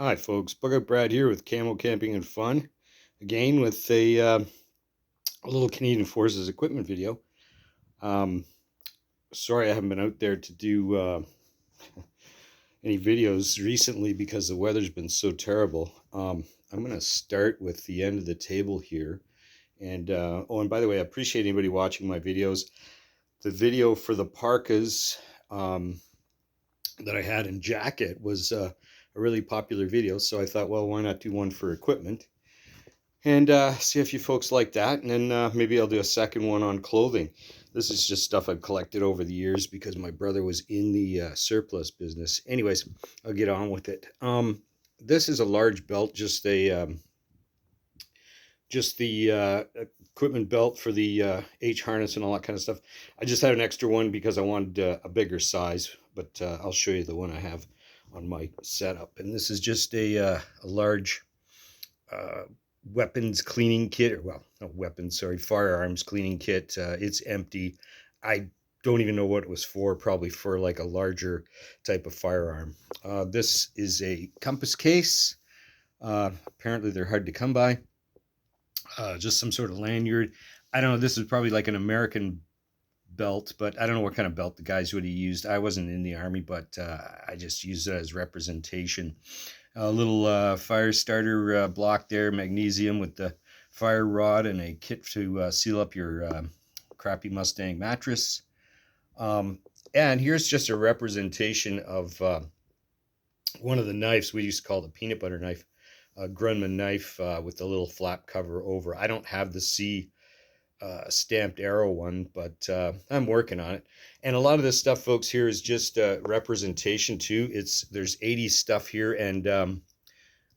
Hi, folks. Bug Brad here with Camo Camping and Fun. Again, with a little Canadian Forces equipment video. Um, Sorry I haven't been out there to do any videos recently because the weather's been so terrible. I'm going to start with the end of the table here. And by the way, I appreciate anybody watching my videos. The video for the parkas um, that I had in jacket was a really popular video. So I thought, well, why not do one for equipment? And see if you folks like that. And then maybe I'll do a second one on clothing. This is just stuff I've collected over the years because my brother was in the surplus business. Anyways, I'll get on with it. This is a large belt, just the equipment belt for the H harness and all that kind of stuff. I just had an extra one because I wanted a bigger size, but I'll show you the one I have on my setup. And this is just a large uh, weapons cleaning kit, or well, not weapons, sorry, firearms cleaning kit. It's empty. I don't even know what it was for, probably for like a larger type of firearm. This is a compass case. Apparently they're hard to come by. Just some sort of lanyard. I don't know. This is probably like an American belt, but I don't know what kind of belt the guys would have used. I wasn't in the army, but I just used it as representation. A little fire starter block there, magnesium with the fire rod and a kit to seal up your crappy Mustang mattress. Um, and here's just a representation of one of the knives we used to call the peanut butter knife, a Grumman knife with the little flap cover over. I don't have the C stamped arrow one, but I'm working on it. And a lot of this stuff, folks, here is just representation too. There's 80s stuff here and a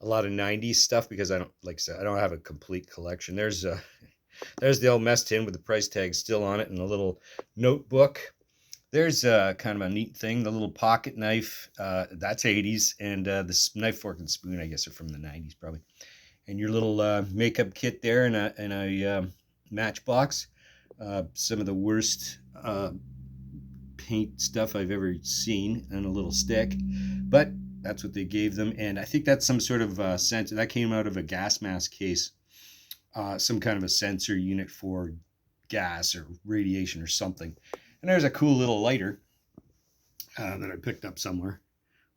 lot of 90s stuff because I don't, like I said, I don't have a complete collection. There's the old mess tin with the price tag still on it and a little notebook. There's kind of a neat thing, the little pocket knife. That's 80s, and this knife, fork, and spoon, I guess, are from the 90s probably. And your little makeup kit there and a matchbox. Some of the worst paint stuff I've ever seen, and a little stick. But that's what they gave them. And I think that's some sort of sensor. That came out of a gas mask case. Some kind of a sensor unit for gas or radiation or something. And there's a cool little lighter that I picked up somewhere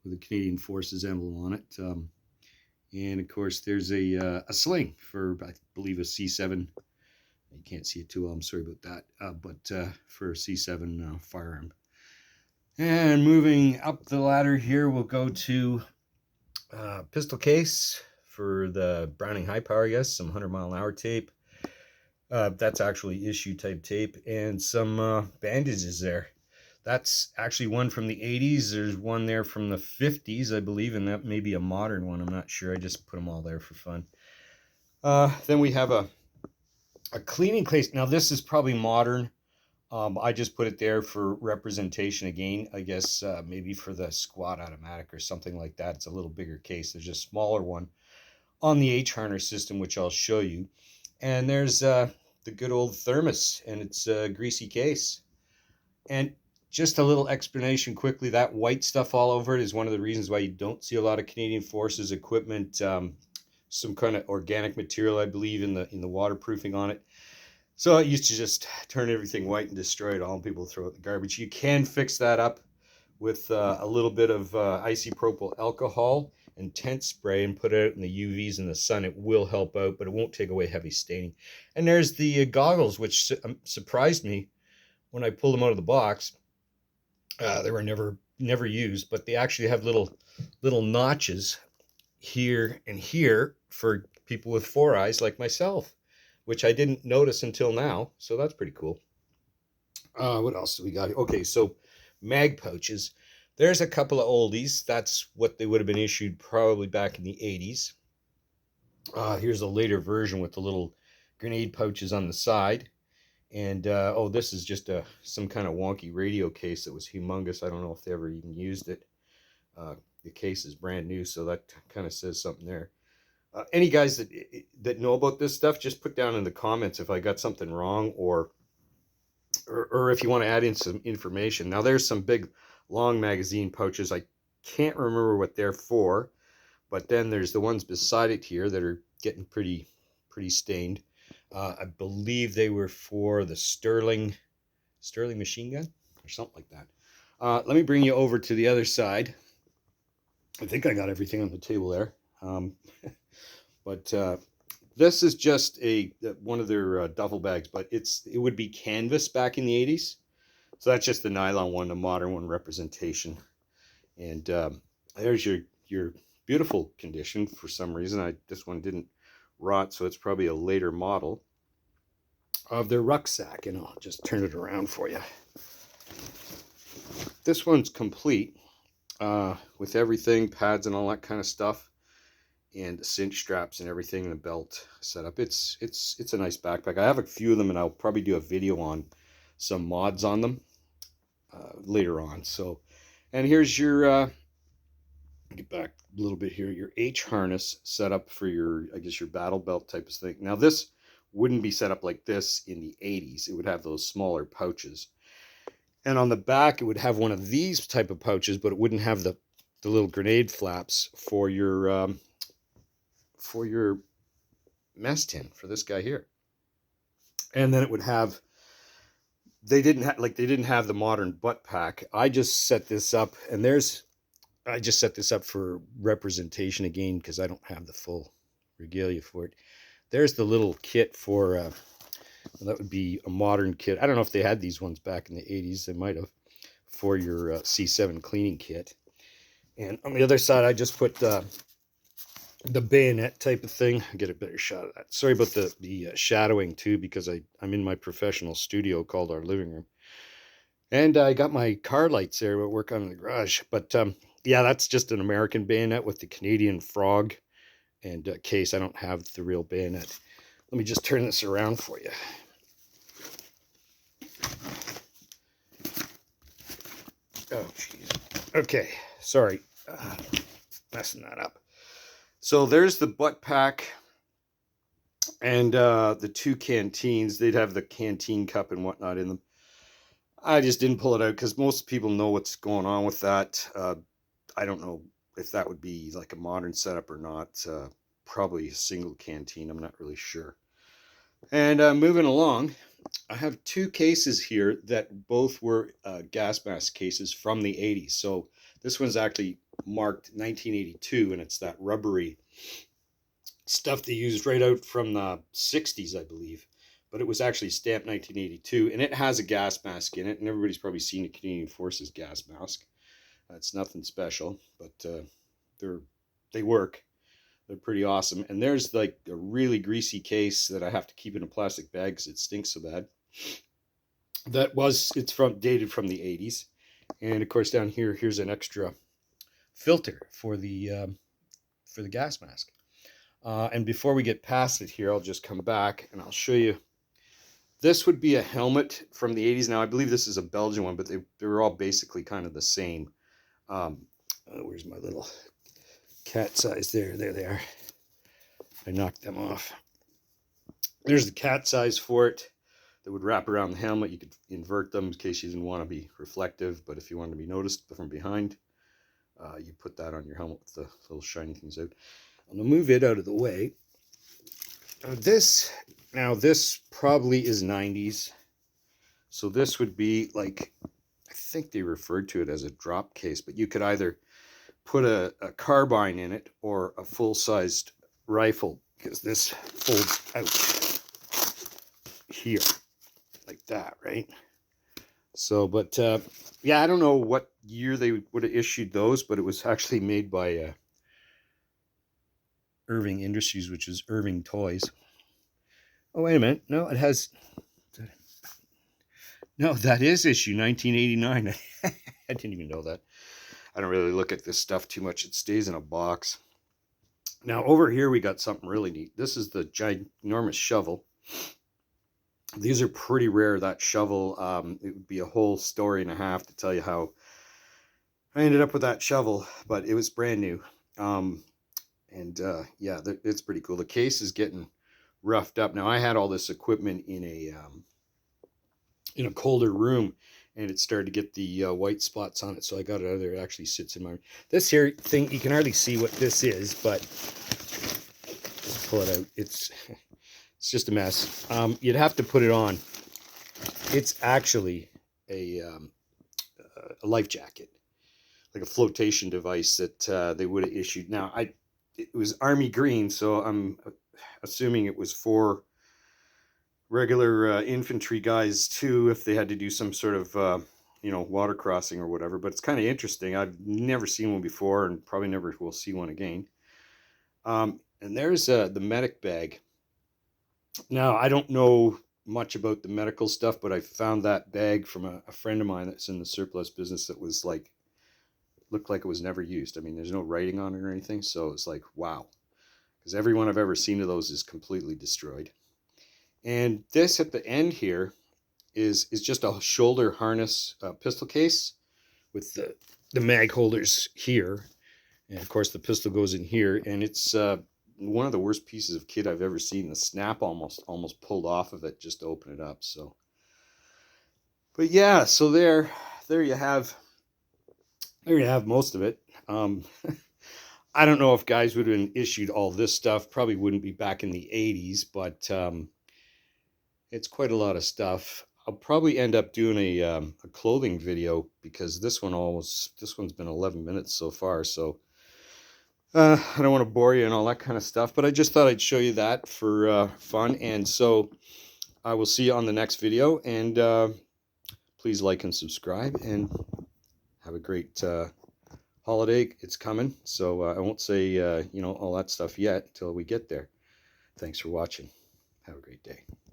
with a Canadian Forces emblem on it. And of course, there's a sling for, I believe, a C7. You can't see it too well. I'm sorry about that. But for a C7 firearm. And moving up the ladder here, we'll go to pistol case for the Browning High Power, I guess, some 100-mile-an-hour tape. That's actually issue type tape, and some bandages there. That's actually one from the 80s. There's one there from the 50s, I believe, and that may be a modern one. I'm not sure. I just put them all there for fun. Then we have a cleaning case. Now, this is probably modern. I just put it there for representation again. I guess maybe for the squad automatic or something like that. It's a little bigger case. There's a smaller one on the H harness system, which I'll show you. And there's the good old thermos, and it's a greasy case. And just a little explanation quickly, that white stuff all over it is one of the reasons why you don't see a lot of Canadian Forces equipment. Some kind of organic material, I believe, in the waterproofing on it. So I used to just turn everything white and destroy it all, and people throw it in the garbage. You can fix that up with a little bit of isopropyl alcohol and tent spray and put it out in the UVs in the sun. It will help out, but it won't take away heavy staining. And there's the goggles, which surprised me when I pulled them out of the box. They were never used, but they actually have little notches here and here for people with 4 eyes like myself, which I didn't notice until now. So that's pretty cool. What else do we got here? Okay, so mag pouches. There's a couple of oldies. That's what they would have been issued probably back in the 80s. Here's a later version with the little grenade pouches on the side. And oh, this is just some kind of wonky radio case that was humongous. I don't know if they ever even used it. The case is brand new, so that kind of says something there. Any guys that know about this stuff, just put down in the comments if I got something wrong, or if you want to add in some information. Now there's some big long magazine pouches. I can't remember what they're for, But then there's the ones beside it here that are getting pretty stained. I believe they were for the Sterling machine gun or something like that. Let me bring you over to the other side. I think I got everything on the table there. But this is just one of their duffel bags, but it would be canvas back in the 80s. So that's just the nylon one, the modern one representation. And there's your beautiful condition for some reason. This one didn't rot, so it's probably a later model of their rucksack. And I'll just turn it around for you. This one's complete with everything, pads and all that kind of stuff, and cinch straps and everything, and the belt set up. It's a nice backpack. I have a few of them, and I'll probably do a video on some mods on them later on. So, and here's your get back a little bit here, your H harness set up for your, I guess, your battle belt type of thing. Now this wouldn't be set up like this in the 80s. It would have those smaller pouches, and on the back it would have one of these type of pouches, but it wouldn't have the little grenade flaps for your mess tin for this guy here. And then it would have, they didn't have the modern butt pack. I just set this up, and I just set this up for representation again because I don't have the full regalia for it. There's the little kit for that would be a modern kit. I don't know if they had these ones back in the 80s. They might have, for your C7 cleaning kit. And on the other side, I just put the bayonet type of thing. I'll get a better shot of that. Sorry about the shadowing too, because I'm in my professional studio called our living room. And I got my car lights there that work on in the garage. But yeah, that's just an American bayonet with the Canadian frog and case. I don't have the real bayonet. Let me just turn this around for you. Oh, jeez. Okay, sorry. Messing that up. So there's the butt pack and the two canteens. They'd have the canteen cup and whatnot in them. I just didn't pull it out because most people know what's going on with that. I don't know if that would be like a modern setup or not. Probably a single canteen. I'm not really sure. And moving along, I have two cases here that both were gas mask cases from the 80s. So this one's actually marked 1982, and it's that rubbery stuff they used right out from the 60s, I believe. But it was actually stamped 1982, and it has a gas mask in it, and everybody's probably seen a Canadian Forces gas mask. It's nothing special, but they work. They're pretty awesome. And there's like a really greasy case that I have to keep in a plastic bag because it stinks so bad. It's dated from the 80s. And of course down here, here's an extra filter for the gas mask. And before we get past it here, I'll just come back and I'll show you. This would be a helmet from the 80s. Now, I believe this is a Belgian one, but they were all basically kind of the same. Where's my little cat size? There they are. I knocked them off. There's the cat size for it that would wrap around the helmet. You could invert them in case you didn't want to be reflective, but if you wanted to be noticed from behind, you put that on your helmet with the little shiny things out. I'm going to move it out of the way. This probably is 90s. So this would be like, I think they referred to it as a drop case, but you could either put a carbine in it or a full-sized rifle, because this folds out here like that, right? So, but yeah, I don't know what year they would have issued those, but it was actually made by Irving Industries, which is Irving Toys. Oh, wait a minute. No, it has... No, that is issue 1989. I didn't even know that. I don't really look at this stuff too much. It stays in a box. Now, over here, we got something really neat. This is the ginormous shovel. These are pretty rare, that shovel. It would be a whole story and a half to tell you how I ended up with that shovel, but it was brand new. Yeah, it's pretty cool. The case is getting roughed up. Now, I had all this equipment in a colder room, and it started to get the white spots on it, so I got it out of there. It actually sits in my... This here thing, you can hardly see what this is, but let's pull it out. It's just a mess. You'd have to put it on. It's actually a life jacket, like a flotation device that they would have issued. Now, it was army green, so I'm assuming it was for regular infantry guys too, if they had to do some sort of water crossing or whatever. But it's kind of interesting. I've never seen one before, and probably never will see one again. And there's the medic bag. Now, I don't know much about the medical stuff, but I found that bag from a friend of mine that's in the surplus business that was like, looked like it was never used. I mean, there's no writing on it or anything, so it's like, wow. Because every one I've ever seen of those is completely destroyed. And this at the end here is just a shoulder harness pistol case with the mag holders here. And of course the pistol goes in here, and it's one of the worst pieces of kit I've ever seen. The snap almost pulled off of it just to open it up. So, but yeah, so there you have most of it. I don't know if guys would have been issued all this stuff. Probably wouldn't be back in the 80s, but it's quite a lot of stuff. I'll probably end up doing a clothing video, because this one's been 11 minutes so far. So I don't want to bore you and all that kind of stuff, but I just thought I'd show you that for fun. And so I will see you on the next video, and please like and subscribe, and have a great holiday. It's coming, so I won't say all that stuff yet until we get there. Thanks for watching. Have a great day.